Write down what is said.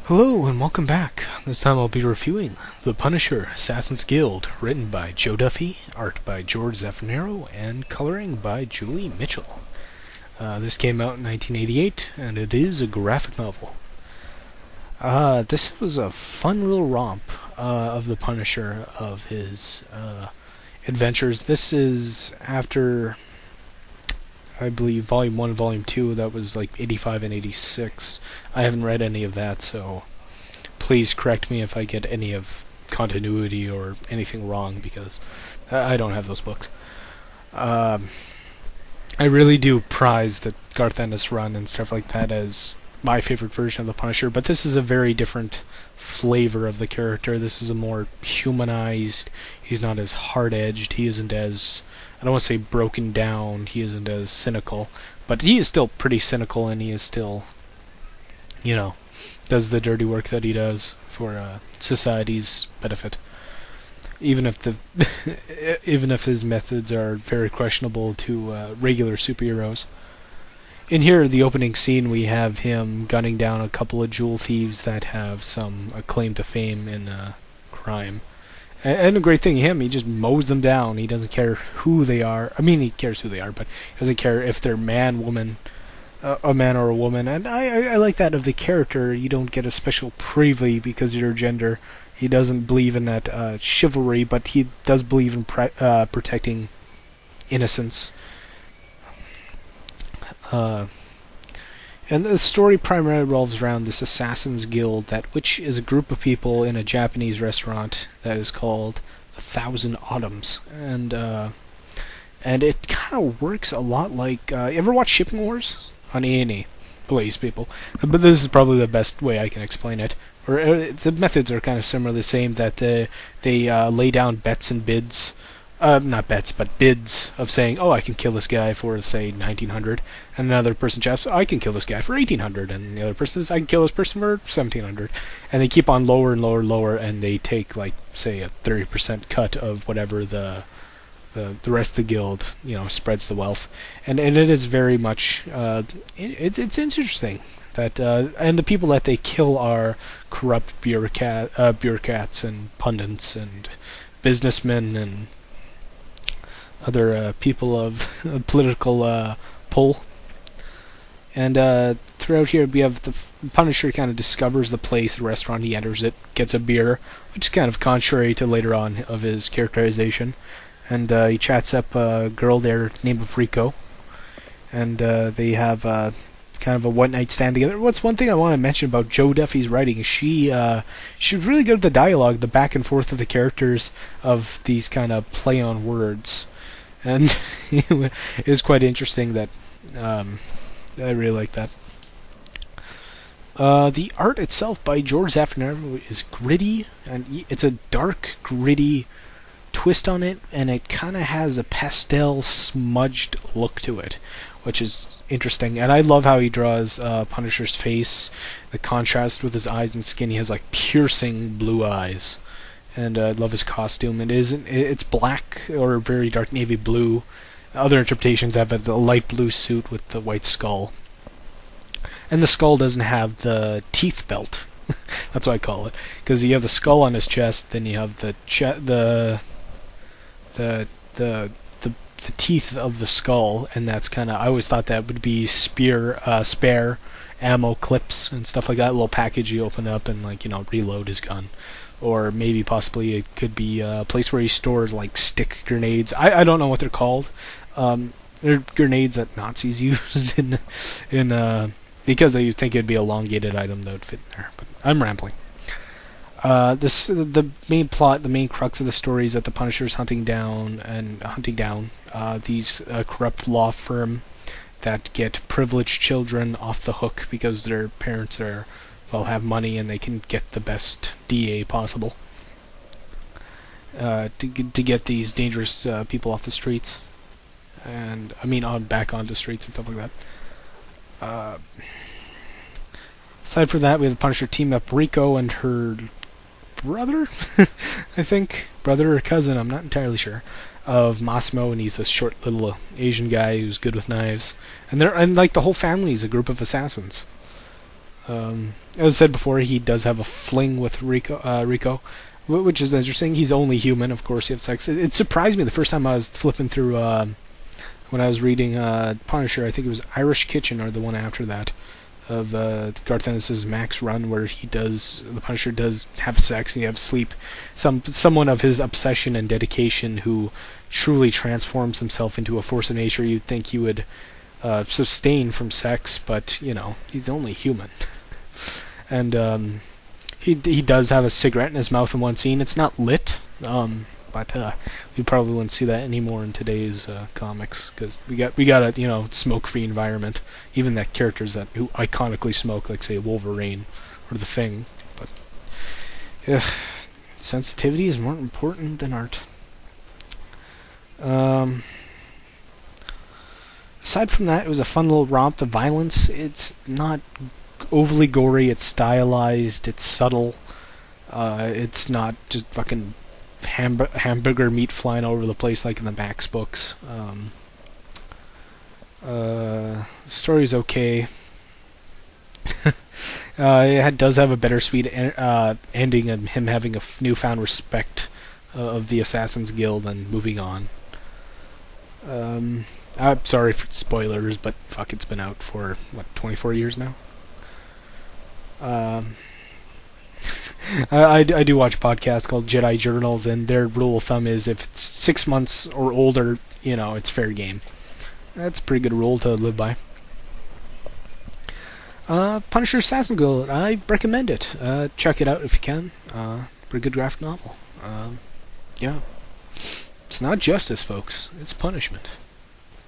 Hello and welcome back. This time I'll be reviewing The Punisher: Assassin's Guild, written by Jo Duffy, art by Jorge Zaffino, and coloring by Julie Michel. This came out in 1988, and it is a graphic novel. This was a fun little romp of The Punisher, of his adventures. This is after, I believe, Volume 1 and Volume 2, that was like 85 and 86. I haven't read any of that, so please correct me if I get any of continuity or anything wrong, because I don't have those books. I really do prize the Garth Ennis run and stuff like that as my favorite version of the Punisher, but this is a very different flavor of the character. This is a more humanized. He's not as hard-edged. He isn't as, I don't want to say broken down. He isn't as cynical, but he is still pretty cynical, and he is still, does the dirty work that he does for society's benefit. Even if even if his methods are very questionable to regular superheroes. In here, the opening scene, we have him gunning down a couple of jewel thieves that have some claim to fame in crime. And a great thing, he just mows them down. He doesn't care who they are. I mean, he cares who they are, but he doesn't care if they're man, woman, a man or a woman. And I like that of the character. You don't get a special privy because of your gender. He doesn't believe in that chivalry, but he does believe in protecting innocence. And the story primarily revolves around this Assassin's Guild, which is a group of people in a Japanese restaurant that is called 1,000 Autumns, and it kind of works a lot like you ever watch Shipping Wars on A&E? Please, people, but this is probably the best way I can explain it. Or the methods are kind of similar, the same that they lay down bets and bids. Not bets, but bids of saying, oh, I can kill this guy for, say, 1900, and another person chaps, I can kill this guy for 1800, and the other person says, I can kill this person for 1700, and they keep on lower and lower and lower, and they take, like, say, a 30% cut of whatever the rest of the guild, spreads the wealth, and it is very much, it's interesting that, and the people that they kill are corrupt bureaucrats and pundits and businessmen and other people of political pull. And throughout here we have the Punisher kind of discovers the place, the restaurant. He enters it, gets a beer, which is kind of contrary to later on of his characterization. And he chats up a girl there named Rico. And they have kind of a one-night stand together. What's one thing I want to mention about Jo Duffy's writing? She's really good at the dialogue, the back and forth of the characters, of these kind of play on words. And it was quite interesting that I really like that. The art itself by Jorge Zaffino is gritty, and it's a dark, gritty twist on it, and it kind of has a pastel, smudged look to it, which is interesting. And I love how he draws Punisher's face, the contrast with his eyes and skin. He has like piercing blue eyes. And I love his costume. It's black or very dark navy blue. Other interpretations have a light blue suit with the white skull. And the skull doesn't have the teeth belt. That's what I call it, because you have the skull on his chest, then you have the teeth of the skull, and that's kind of, I always thought that would be spare ammo clips and stuff like that. A little package you open up and reload his gun. Or maybe possibly it could be a place where he stores like stick grenades. I don't know what they're called. They're grenades that Nazis used in because you think it'd be a elongated item that would fit in there. But I'm rambling. The main plot, the main crux of the story is that the Punisher is hunting down these corrupt law firm that get privileged children off the hook because their parents have money and they can get the best DA possible to get these dangerous people off the streets, and back onto streets and stuff like that. Aside from that, we have the Punisher team up Rico and her brother, I think brother or cousin, I'm not entirely sure, of Massimo, and he's this short little Asian guy who's good with knives, and the whole family is a group of assassins. As I said before, he does have a fling with Rico, which is interesting. He's only human, of course. He has sex. It surprised me the first time I was flipping through when I was reading Punisher. I think it was Irish Kitchen or the one after that of Garth Ennis's Max run, where the Punisher does have sex and he have sleep. Someone of his obsession and dedication who truly transforms himself into a force of nature. You'd think he would sustain from sex, but he's only human. And he does have a cigarette in his mouth in one scene. It's not lit, but we probably wouldn't see that anymore in today's comics, because we got a smoke-free environment. Even that characters who iconically smoke, like say Wolverine or the Thing. But sensitivity is more important than art. Aside from that, it was a fun little romp. The violence, it's not overly gory. It's stylized. It's subtle. It's not just fucking hamburger meat flying all over the place like in the Max books. The story's okay. It does have a bittersweet ending, and him having a newfound respect of the Assassin's Guild and moving on. I'm sorry for spoilers, but fuck, it's been out for 24 years now. I do watch a podcast called Jedi Journals, and their rule of thumb is if it's 6 months or older, it's fair game. That's a pretty good rule to live by. Punisher Assassin Guild, I recommend it. Check it out if you can. Pretty good graphic novel. Yeah. It's not justice, folks. It's punishment.